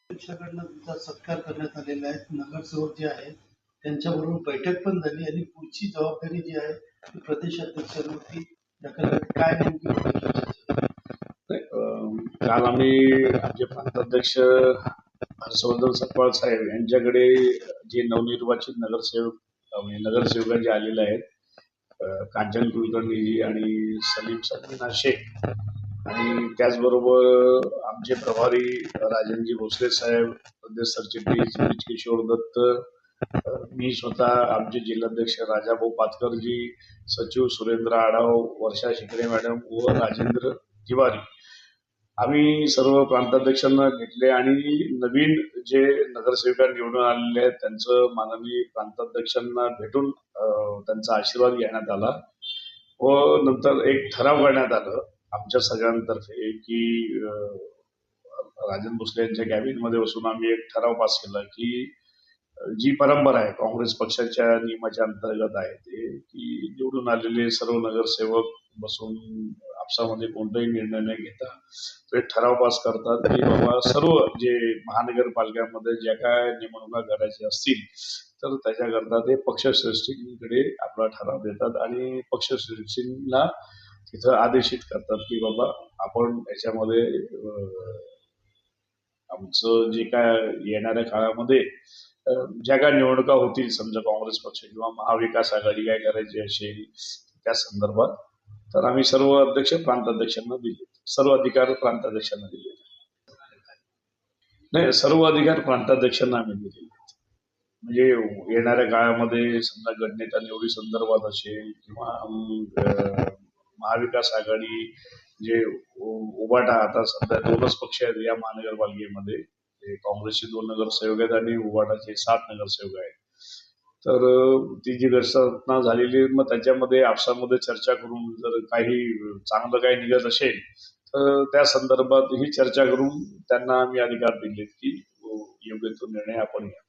पक्षाकडनं तुमचा सत्कार करण्यात आलेला आहे. नगरसेवक जे आहेत त्यांच्याबरोबर बैठक पण झाली आणि पुढची जबाबदारी जी आहे ती प्रदेशाध्यक्षांवरती ढकलली. काय नेमकी होती चर्चा? काल आम्ही आमचे प्रांताध्यक्ष हर्षवर्धन सपकाळ साहेब यांच्याकडे जे नवनिर्वाचित नगरसेवक जे आलेले आहेत, कांचन कुलकर्णी आणि सलीम सलीना शेख आणि त्याचबरोबर आमचे प्रभारी राजनजी भोसले साहेब, प्रदेश सरचिटणीस किशोर दत्त, मी स्वतः आमचे जिल्हाध्यक्ष राजाभाऊ पातकरजी, सचिव सुरेंद्र आढाव, वर्षा शिकरे मॅडम व राजेंद्र तिवारी आम्ही सर्व प्रांताध्यक्षांना भेटले आणि नवीन जे नगरसेविका निवडून आलेले आहेत त्यांचं माननीय प्रांताध्यक्षांना भेटून त्यांचा आशीर्वाद घेण्यात आला व नंतर एक ठराव करण्यात आलं आमच्या सगळ्यांतर्फे की राजन भोसले यांच्या कॅबिनमध्ये बसून आम्ही एक ठराव पास केला की जी परंपरा आहे काँग्रेस पक्षाच्या नियमाच्या अंतर्गत आहे ते की निवडून आलेले सर्व नगरसेवक बसून आपसामध्ये कोणताही निर्णय न घेता तो एक ठराव पास करतात की बाबा सर्व जे महानगरपालिकांमध्ये ज्या काय नेमणुका करायच्या असतील तर त्याच्याकरता ते पक्षश्रेष्ठींकडे आपला ठराव देतात आणि पक्षश्रेष्ठींना तिथं आदेशित करतात की बाबा आपण याच्यामध्ये आमचं जे काय येणाऱ्या काळामध्ये ज्या काय निवडणुका होतील समजा काँग्रेस पक्ष किंवा महाविकास आघाडी काय करायची असेल त्या संदर्भात तर आम्ही सर्व अध्यक्ष प्रांताध्यक्षांना दिले, सर्व अधिकार प्रांताध्यक्षांना दिले. नाही, सर्व अधिकार प्रांताध्यक्षांना आम्ही दिलेले म्हणजे येणाऱ्या काळामध्ये समजा गटनेता निवडी संदर्भात असेल किंवा महाविकास आघाडी जे उभाटा आता सध्या 2च पक्ष आहेत या महानगरपालिकेमध्ये, काँग्रेसचे 2 नगरसेवक आहेत आणि उभाटाचे 7 नगरसेवक आहेत. तर ती जी रचना झालेली मग त्याच्यामध्ये आपसामध्ये चर्चा करून जर काही चांगलं काही निघत असेल तर त्या संदर्भात ही चर्चा करून त्यांना आम्ही अधिकार दिले की योग्य तो निर्णय आपण घ्या.